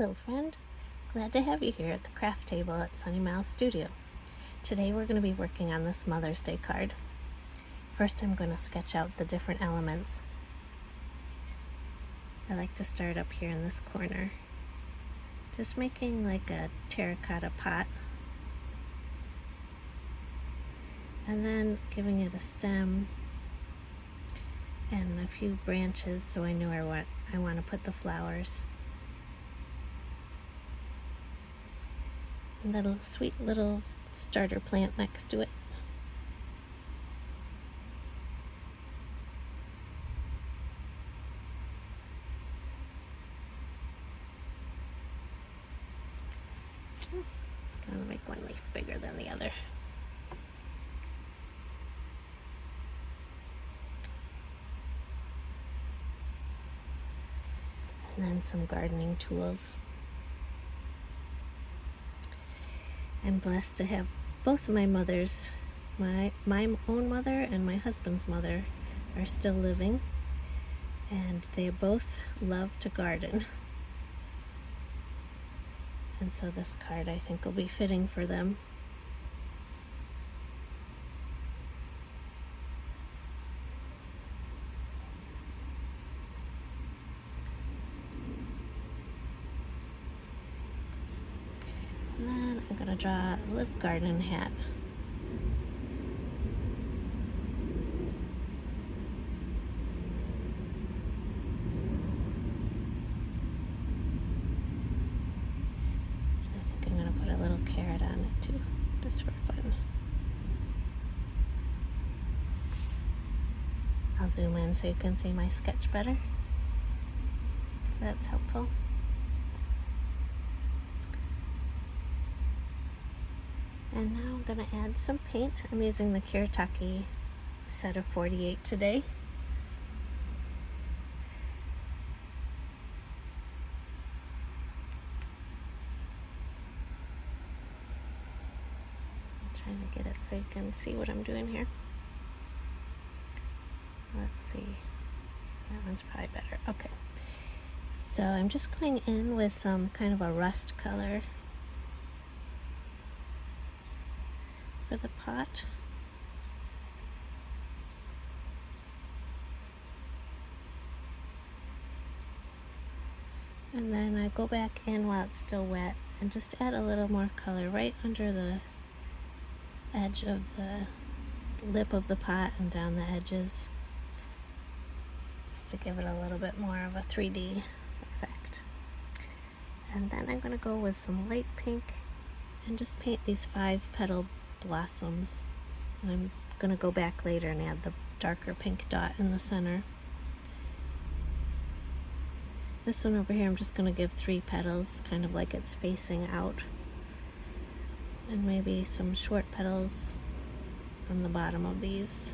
Hello friend, glad to have you here at the craft table at Sunny Mouse Studio. Today we're going to be working on this Mother's Day card. First I'm going to sketch out the different elements. I like to start up here in this corner, just making like a terracotta pot, and then giving it a stem and a few branches so I know where I want to put the flowers. And that sweet little starter plant next to it. Gonna make one leaf bigger than the other. And then some gardening tools. I'm blessed to have both of my mothers, my own mother and my husband's mother, are still living, and they both love to garden. And so this card I think will be fitting for them. And then I'm going to draw a little garden hat. I think I'm going to put a little carrot on it too, just for fun. I'll zoom in so you can see my sketch better. That's helpful. And now I'm going to add some paint. I'm using the Kiritaki set of 48 today. I'm trying to get it so you can see what I'm doing here. Let's see. That one's probably better. Okay. So I'm just going in with some kind of a rust color for the pot. And then I go back in while it's still wet and just add a little more color right under the edge of the lip of the pot and down the edges, just to give it a little bit more of a 3D effect. And then I'm going to go with some light pink and just paint these 5 petal blossoms. And I'm going to go back later and add the darker pink dot in the center. This one over here I'm just going to give 3 petals, kind of like it's facing out. And maybe some short petals on the bottom of these.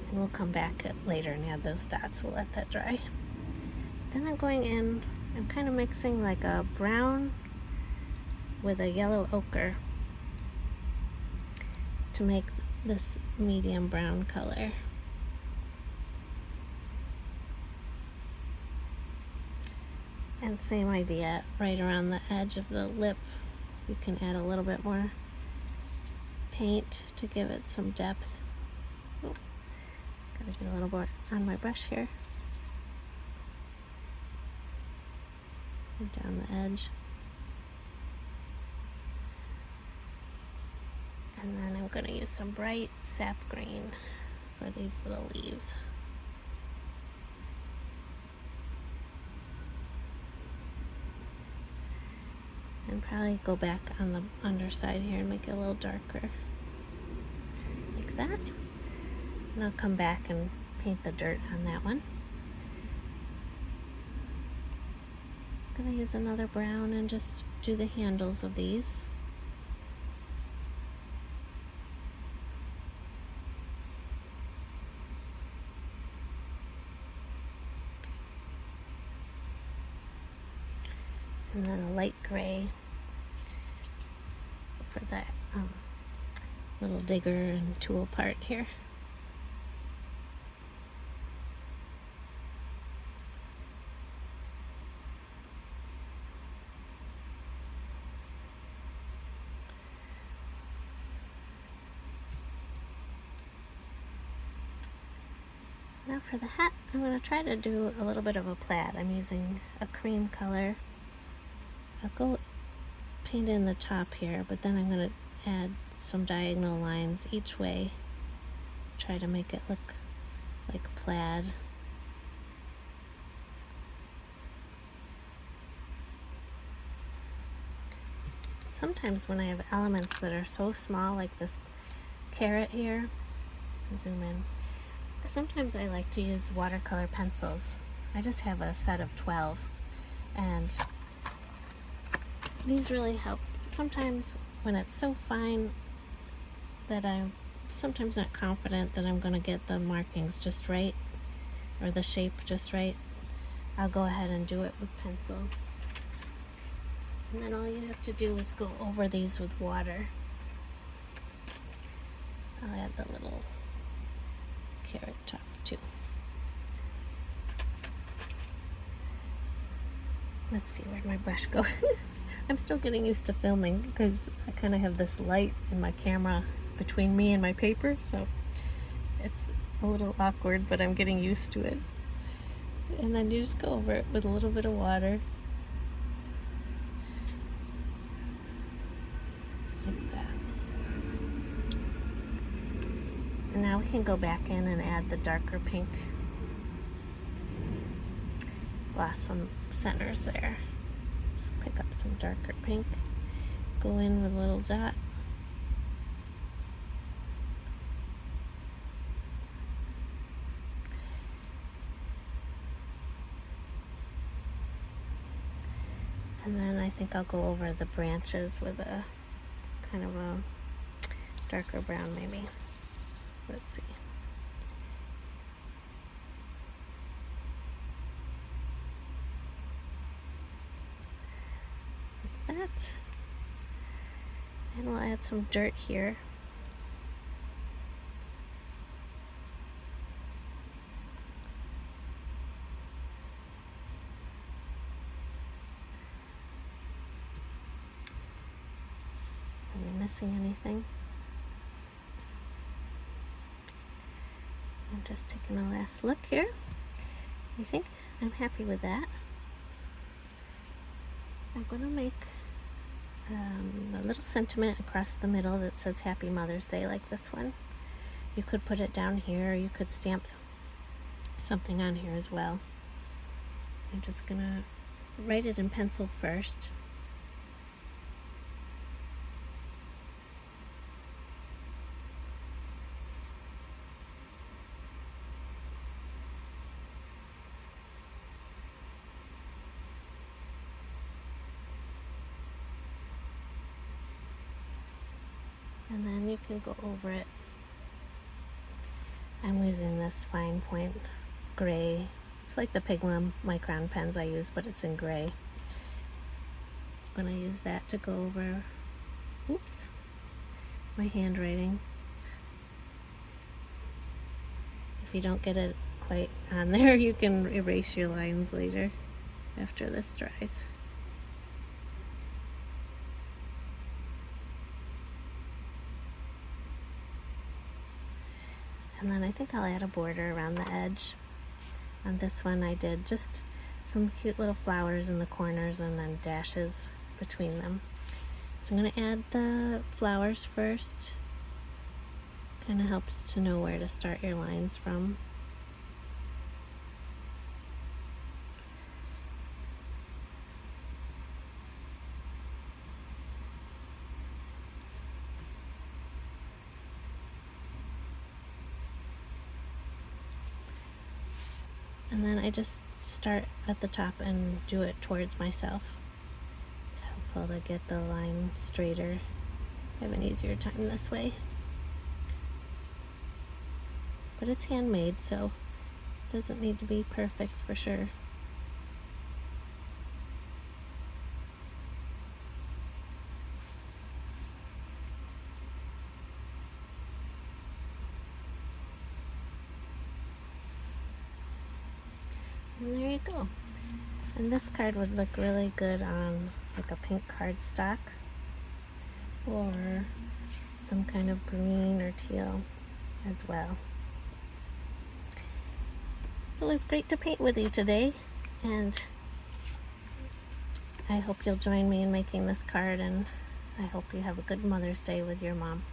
And we'll come back later and add those dots. We'll let that dry. Then I'm going in, I'm kind of mixing like a brown with a yellow ochre to make this medium brown color. And same idea, right around the edge of the lip, you can add a little bit more paint to give it some depth. Oh, gotta get a little more on my brush here. And down the edge. And then I'm going to use some bright sap green for these little leaves. And probably go back on the underside here and make it a little darker. Like that. And I'll come back and paint the dirt on that one. I'm going to use another brown and just do the handles of these. And then a light gray for that little digger and tool part here. for the hat, I'm going to try to do a little bit of a plaid. I'm using a cream color. I'll go paint in the top here, but then I'm going to add some diagonal lines each way. Try to make it look like plaid. Sometimes when I have elements that are so small, like this carrot here, zoom in, sometimes I like to use watercolor pencils. I just have a set of 12, and these really help. Sometimes when it's so fine that I'm sometimes not confident that I'm going to get the markings just right, or the shape just right, I'll go ahead and do it with pencil. And then all you have to do is go over these with water. I'll add the little carrot top too. Let's see, where'd my brush go? I'm still getting used to filming because I kind of have this light in my camera between me and my paper, so it's a little awkward, but I'm getting used to it. And then you just go over it with a little bit of water. Like that. And now we can go back in and add the darker pink blossom centers there. Just pick up some darker pink, go in with a little dot. And then I think I'll go over the branches with a kind of a darker brown maybe. Let's see. Like that. And we'll add some dirt here. Are we missing anything? I'm just taking a last look here. I think I'm happy with that. I'm going to make a little sentiment across the middle that says Happy Mother's Day, like this one. You could put it down here, or you could stamp something on here as well. I'm just going to write it in pencil first. And then you can go over it. I'm using this fine point gray. It's like the Pigma micron pens I use, but it's in gray. I'm going to use that to go over, oops, my handwriting. If you don't get it quite on there, you can erase your lines later after this dries. And then I think I'll add a border around the edge. On this one I did just some cute little flowers in the corners and then dashes between them. So I'm going to add the flowers first. Kind of helps to know where to start your lines from. And then I just start at the top and do it towards myself. It's helpful to get the line straighter. I have an easier time this way. But it's handmade, so it doesn't need to be perfect for sure. And there you go. And this card would look really good on like a pink cardstock or some kind of green or teal as well. It was great to paint with you today, and I hope you'll join me in making this card, and I hope you have a good Mother's Day with your mom.